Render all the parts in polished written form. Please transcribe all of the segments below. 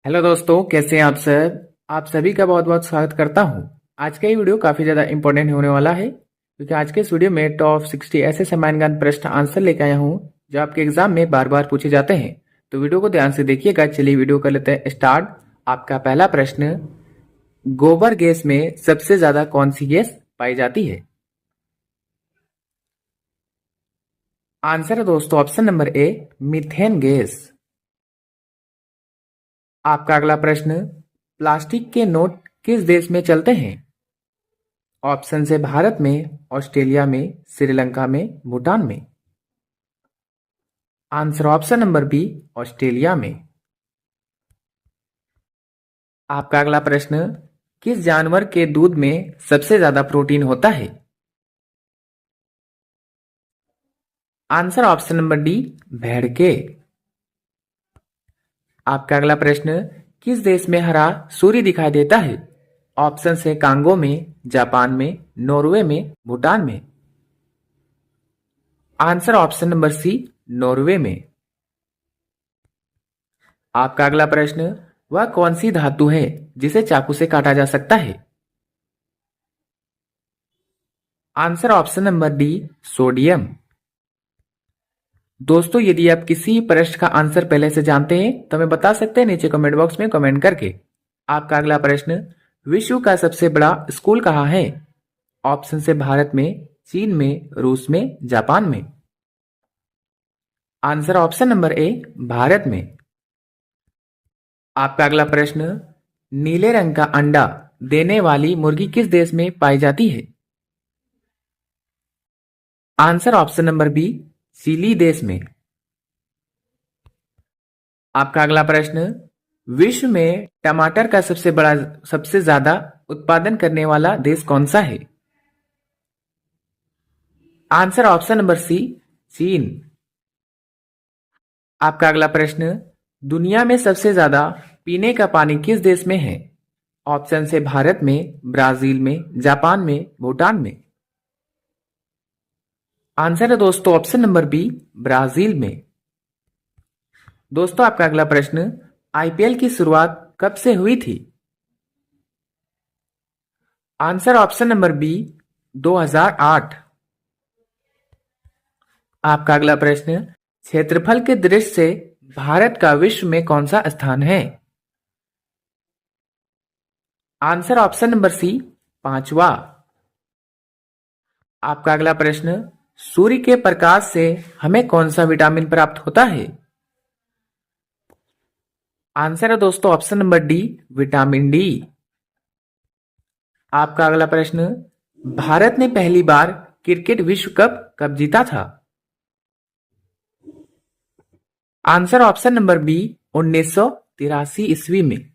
Hello दोस्तों, कैसे हैं आप सब। आप सभी का बहुत बहुत स्वागत करता हूं। आज का ये वीडियो काफ़ी ज़्यादा इंपॉर्टेंट होने वाला है क्योंकि आज के इस वीडियो में टॉप 60 ऐसे समान ज्ञान प्रश्न आंसर लेकर आया हूं जो आपके एग्जाम में बार बार पूछे जाते हैं। तो वीडियो को ध्यान से देखिएगा। चलिए वीडियो कर लेते हैं स्टार्ट। आपका पहला प्रश्न, गोबर गैस में सबसे ज़्यादा कौन सी गैस पाई जाती है। आंसर है दोस्तों ऑप्शन नंबर ए, मीथेन गैस। आपका अगला प्रश्न, प्लास्टिक के नोट किस देश में चलते हैं। ऑप्शन है भारत में, ऑस्ट्रेलिया में, श्रीलंका में, भूटान में। Answer option number B, Australia में। आपका अगला प्रश्न, किस जानवर के दूध में सबसे ज्यादा प्रोटीन होता है। आंसर ऑप्शन नंबर डी, भेड़ के। आपका अगला प्रश्न, किस देश में हरा सूर्य दिखाई देता है। ऑप्शन है कांगो में, जापान में, नॉर्वे में, भूटान में। Answer option number C, Norway में। आपका अगला प्रश्न, वह कौन सी धातु है जिसे चाकू से काटा जा सकता है। Answer option number D, sodium. दोस्तों, यदि आप किसी प्रश्न का आंसर पहले से जानते हैं तो हमें बता सकते हैं नीचे कमेंट बॉक्स में कमेंट करके। आपका अगला प्रश्न, विश्व का सबसे बड़ा स्कूल कहाँ है। ऑप्शन से भारत में, चीन में, रूस में, जापान में। आंसर ऑप्शन नंबर ए, भारत में। आपका अगला प्रश्न, नीले रंग का अंडा देने वाली मुर्गी किस देश में पाई जाती है। Answer option number B, Chile देश में। आपका अगला प्रश्न, विश्व में टमाटर का सबसे ज्यादा उत्पादन करने वाला देश कौन सा है। आंसर ऑप्शन नंबर सी, चीन। आपका अगला प्रश्न, दुनिया में सबसे ज्यादा पीने का पानी किस देश में है। ऑप्शन से भारत में, ब्राजील में, जापान में, भूटान में। आंसर है दोस्तों ऑप्शन नंबर बी, ब्राजील में। दोस्तों, आपका अगला प्रश्न, आईपीएल की शुरुआत कब से हुई थी। Answer option number B, 2008। आपका अगला प्रश्न, क्षेत्रफल के दृष्टि से भारत का विश्व में कौन सा स्थान है। आंसर ऑप्शन नंबर सी, पांचवा। आपका अगला प्रश्न, सूर्य के प्रकाश से हमें कौन सा विटामिन प्राप्त होता है। आंसर है दोस्तों option number D, vitamin D. आपका अगला प्रश्न, भारत ने पहली बार क्रिकेट विश्व कप कब जीता था। आंसर ऑप्शन नंबर बी, 1983 ईस्वी में।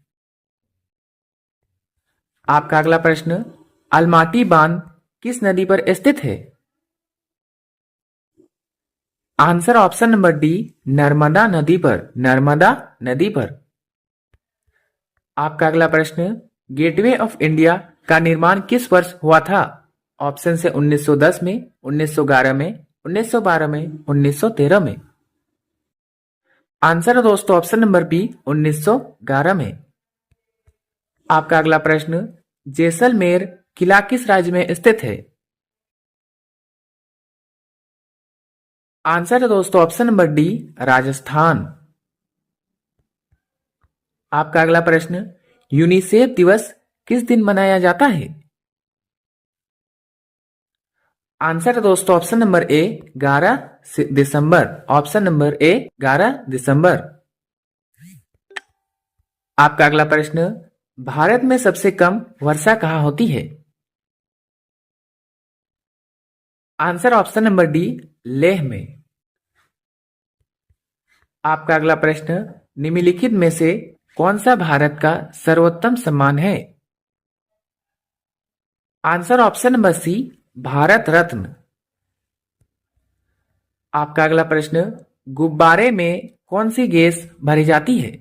आपका अगला प्रश्न, अलमाटी बांध किस नदी पर स्थित है। Answer option number D, Narmada नदी पर। नर्मदा नदी पर। आपका अगला प्रश्न, गेटवे ऑफ इंडिया का निर्माण किस वर्ष हुआ था। ऑप्शन से 1910 में, 1911 में, 1912 में, 1913 में। आंसर है दोस्तों ऑप्शन नंबर बी, 1911 में। आपका अगला प्रश्न, जैसलमेर किला किस राज्य में स्थित है। आंसर है दोस्तों ऑप्शन नंबर डी, राजस्थान। आपका अगला प्रश्न, यूनिसेफ दिवस किस दिन मनाया जाता है। आंसर है दोस्तों ऑप्शन नंबर ए, 11 दिसंबर। ऑप्शन नंबर ए, 11 दिसंबर। आपका अगला प्रश्न, भारत में सबसे कम वर्षा कहाँ होती है। Answer option number D, Leh में। आपका अगला प्रश्न, निम्नलिखित में से कौन सा भारत का सर्वोत्तम सम्मान है। Answer option number C, Bharat Ratna. आपका अगला प्रश्न, गुब्बारे में कौन सी गैस भरी जाती है।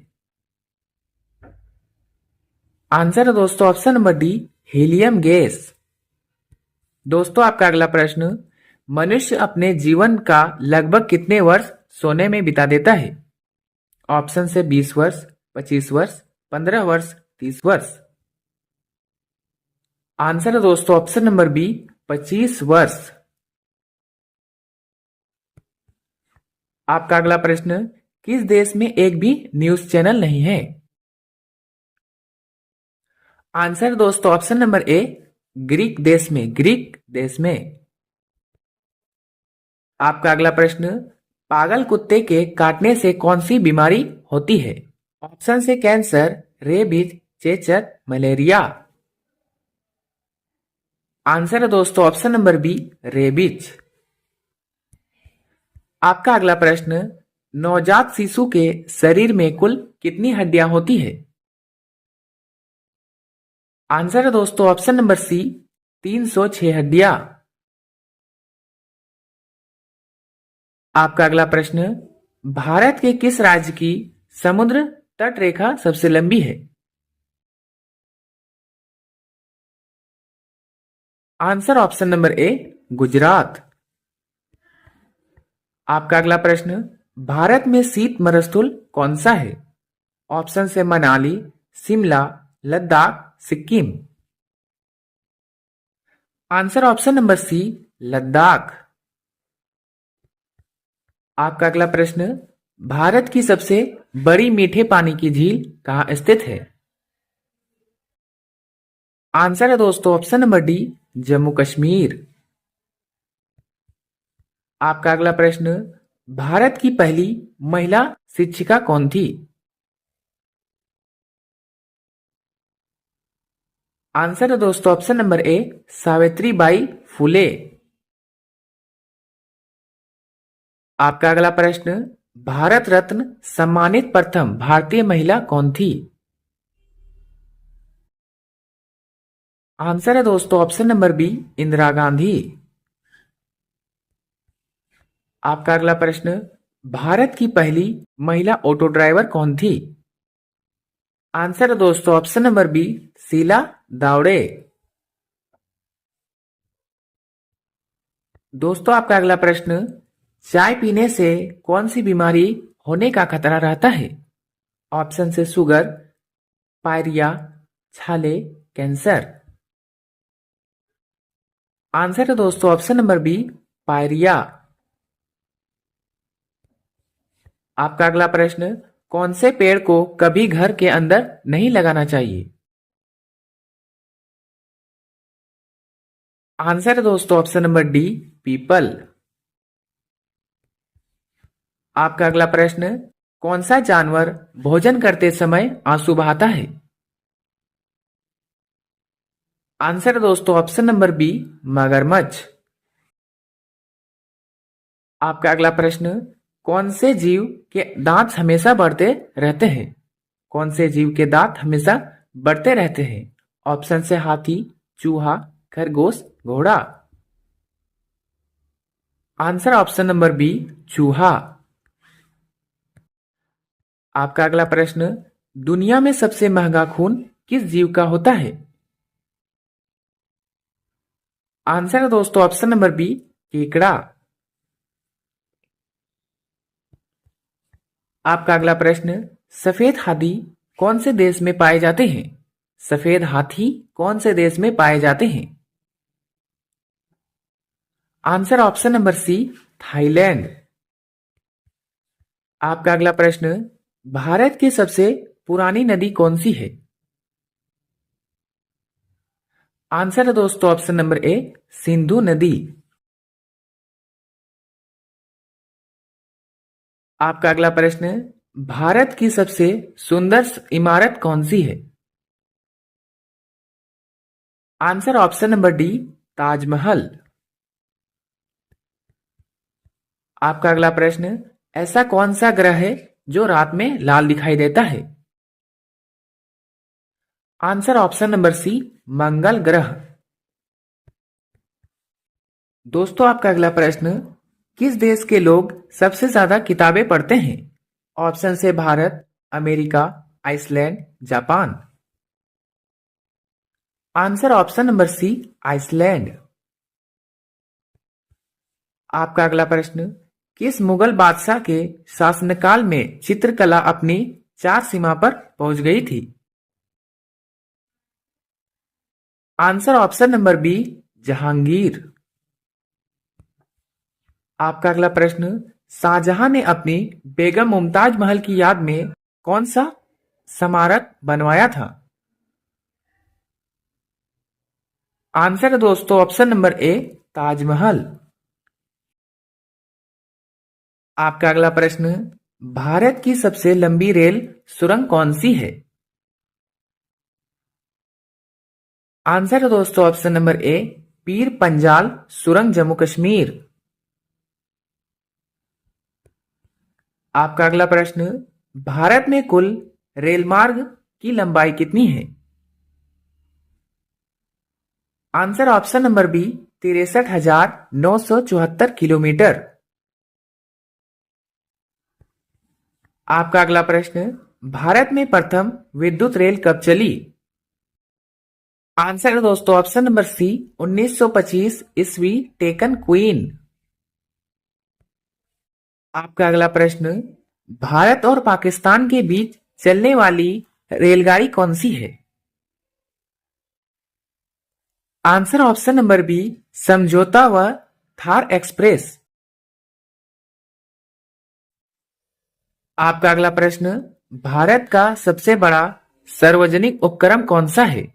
आंसर है दोस्तों option number D, helium gas. दोस्तों, आपका अगला प्रश्न, मनुष्य अपने जीवन का लगभग कितने वर्ष सोने में बिता देता है। ऑप्शन से 20 वर्ष, 25 वर्ष, 15 वर्ष, 30 वर्ष। आंसर है दोस्तों ऑप्शन नंबर बी 25 वर्ष। आपका अगला प्रश्न, किस देश में एक भी न्यूज चैनल नहीं है? आंसर दोस्तों ऑप्शन नंबर ए ग्रीक देश में, ग्रीक देश में। आपका अगला प्रश्न, पागल कुत्ते के काटने से कौन सी बीमारी होती है? ऑप्शन से कैंसर, रेबीज, चेचक, मलेरिया। आंसर है दोस्तों ऑप्शन नंबर बी रेबीज। आपका अगला प्रश्न, नवजात शिशु के शरीर में कुल कितनी हड्डियां होती है? आंसर है दोस्तों ऑप्शन नंबर सी 306 हड्डियां। आपका अगला प्रश्न, भारत के किस राज्य की समुद्र तट रेखा सबसे लंबी है? आंसर ऑप्शन नंबर ए गुजरात। आपका अगला प्रश्न, भारत में शीत मरुस्थल कौन सा है? ऑप्शन से Manali, Shimla, Ladakh, Sikkim. Answer option number C Ladakh. आपका अगला प्रश्न, भारत की सबसे बड़ी मीठे पानी की झील कहाँ स्थित है? आंसर है दोस्तों option number D Jammu Kashmir. आपका अगला प्रश्न, भारत की पहली महिला शिक्षिका कौन थी? आंसर है दोस्तों ऑप्शन नंबर ए सावित्रीबाई फुले। आपका अगला प्रश्न, भारत रत्न सम्मानित प्रथम भारतीय महिला कौन थी? आंसर है दोस्तों option number B Indira Gandhi. आपका अगला प्रश्न, भारत की पहली महिला ऑटो ड्राइवर कौन थी? आंसर है दोस्तों ऑप्शन नंबर बी शीला दावड़े। दोस्तों आपका अगला प्रश्न, चाय पीने से कौन सी बीमारी होने का खतरा रहता है? ऑप्शन से शुगर, पायरिया, छाले, कैंसर। आंसर है दोस्तों ऑप्शन नंबर बी पायरिया। आपका अगला प्रश्न, कौन से पेड़ को कभी घर के अंदर नहीं लगाना चाहिए? आंसर है दोस्तों ऑप्शन नंबर डी पीपल। आपका अगला प्रश्न, कौन सा जानवर भोजन करते समय आंसू बहाता है? आंसर है दोस्तों ऑप्शन नंबर बी मगरमच्छ। आपका अगला प्रश्न, कौन से जीव के दांत हमेशा बढ़ते रहते हैं? कौन से जीव के दांत हमेशा बढ़ते रहते हैं? ऑप्शन से हाथी, चूहा, खरगोश, घोड़ा। आंसर ऑप्शन नंबर बी चूहा। आपका अगला प्रश्न, दुनिया में सबसे महंगा खून किस जीव का होता है? आंसर है दोस्तों ऑप्शन नंबर बी केकड़ा। आपका अगला प्रश्न, सफेद हाथी कौन से देश में पाए जाते हैं? सफेद हाथी कौन से देश में पाए जाते हैं? Answer option number C Thailand. आपका अगला प्रश्न, भारत की सबसे पुरानी नदी कौन सी है? आंसर है दोस्तों ऑप्शन नंबर ए सिंधु नदी। आपका अगला प्रश्न, भारत की सबसे सुंदर इमारत कौन सी है? Answer option number D Taj Mahal. आपका अगला प्रश्न, ऐसा कौन सा ग्रह है जो रात में लाल दिखाई देता है? आंसर ऑप्शन नंबर सी मंगल ग्रह। दोस्तों आपका अगला प्रश्न, किस देश के लोग सबसे ज्यादा किताबें पढ़ते हैं? ऑप्शन से Bharat, America, Iceland, Japan. Answer option number C Iceland. आपका अगला प्रश्न, किस मुगल बादशाह के शासनकाल में चित्रकला अपनी चार सीमा पर पहुंच गई थी? Answer option number B, Jahangir. आपका अगला प्रश्न, शाहजहां ने अपनी बेगम मुमताज महल की याद में कौन सा स्मारक बनवाया था? आंसर है दोस्तों ऑप्शन नंबर ए, ताजमहल। आपका अगला प्रश्न, भारत की सबसे लंबी रेल सुरंग कौन सी है? आंसर है दोस्तों ऑप्शन नंबर ए, पीर पंजाल सुरंग, जम्मू कश्मीर। आपका अगला प्रश्न, भारत में कुल रेल मार्ग की लंबाई कितनी है? Answer option number B, 63,974 kilometre. आपका अगला प्रश्न, भारत में प्रथम विद्युत रेल कब चली? आंसर है दोस्तों ऑप्शन नंबर सी, 1925 ईस्वी, टेकन क्वीन। आपका अगला प्रश्न, भारत और पाकिस्तान के बीच चलने वाली रेलगाड़ी कौन सी है? आंसर ऑप्शन नंबर बी, समझौता व थार एक्सप्रेस। आपका अगला प्रश्न, भारत का सबसे बड़ा सार्वजनिक उपक्रम कौन सा है?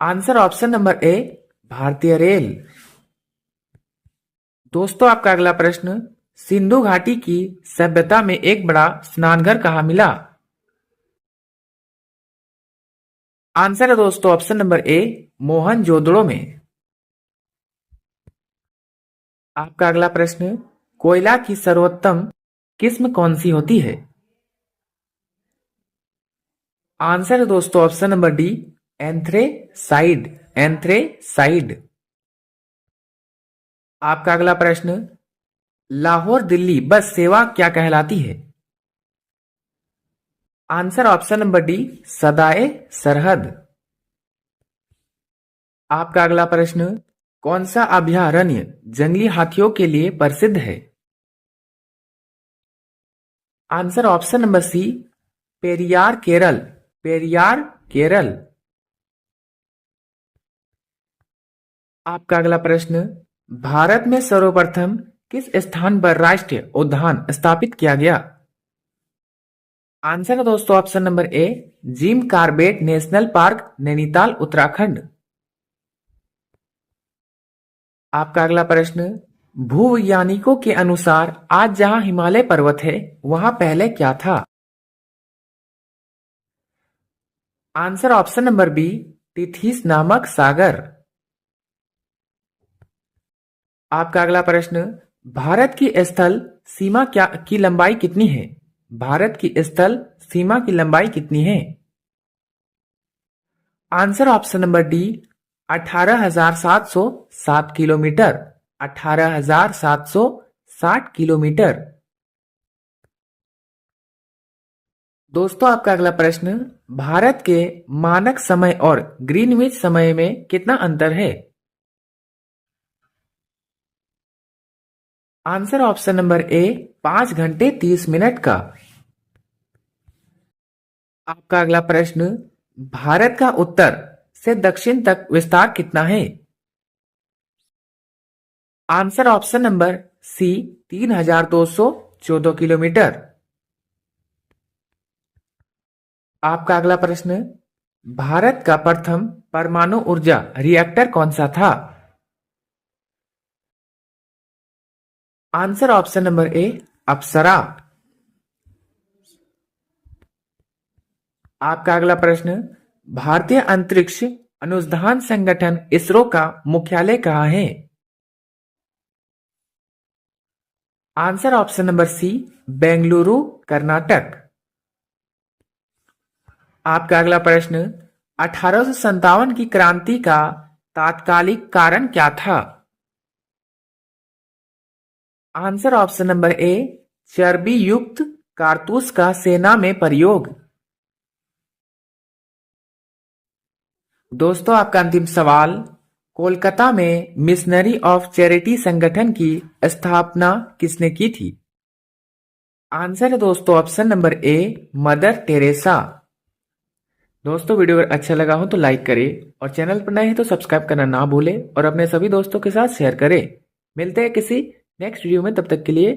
आंसर ऑप्शन नंबर ए, भारतीय रेल। दोस्तों आपका अगला प्रश्न, सिंधु घाटी की सभ्यता में एक बड़ा स्नानघर कहाँ मिला? आंसर है दोस्तों ऑप्शन नंबर ए, मोहनजोदड़ो में। आपका अगला प्रश्न, कोयला की सर्वोत्तम किस्म कौन सी होती है? आंसर है दोस्तों ऑप्शन नंबर डी, एंथ्रेसाइड, एंथ्रेसाइड। आपका अगला प्रश्न, लाहौर दिल्ली बस सेवा क्या कहलाती है? आंसर ऑप्शन नंबर डी, सदाए सरहद। आपका अगला प्रश्न, कौन सा अभयारण्य जंगली हाथियों के लिए प्रसिद्ध है? Answer option number C, Periyar Kerala, Periyar Kerala. आपका अगला प्रश्न, भारत में सर्वप्रथम किस स्थान पर राष्ट्रीय उद्यान स्थापित किया गया? आंसर है दोस्तों option number A, Jim Corbett national park, Nainital, Uttarakhand. आपका अगला प्रश्न, भूवैज्ञानिकों के अनुसार आज जहां हिमालय पर्वत है वहां पहले क्या था? आंसर ऑप्शन नंबर बी, टिथिस नामक सागर। आपका अगला प्रश्न, भारत की स्थल सीमा क्या की लंबाई कितनी है? भारत की स्थल सीमा की लंबाई कितनी है? Answer option number D, 18,707 kilometre, 18,760 kilometre. दोस्तों आपका अगला प्रश्न, भारत के मानक समय और ग्रीनविच समय में कितना अंतर है? आंसर ऑप्शन नंबर ए, 5 घंटे 30 मिनट का। आपका अगला प्रश्न, भारत का उत्तर से दक्षिण तक विस्तार कितना है? Answer option number C, 3,214 kilometre. आपका अगला प्रश्न, भारत का प्रथम परमाणु ऊर्जा रिएक्टर कौन सा था? आंसर ऑप्शन नंबर ए, अप्सरा। आपका अगला प्रश्न, भारतीय अंतरिक्ष अनुसंधान संगठन इसरो का मुख्यालय कहाँ है? Answer option number C, Bengaluru, Karnataka. आपका अगला प्रश्न, 1857 की क्रांति का तात्कालिक कारण क्या था? आंसर ऑप्शन नंबर ए, चर्बी युक्त कारतूस का सेना में प्रयोग। दोस्तों आपका अंतिम सवाल, कोलकाता में मिशनरी ऑफ चैरिटी संगठन की स्थापना किसने की थी? आंसर है दोस्तों ऑप्शन नंबर ए, मदर टेरेसा। दोस्तों वीडियो अगर अच्छा लगा हो तो लाइक करें और चैनल पर नए हैं तो सब्सक्राइब करना ना भूलें और अपने सभी दोस्तों के साथ शेयर करें। मिलते हैं किसी नेक्स्ट वीडियो में, तब तक के लिए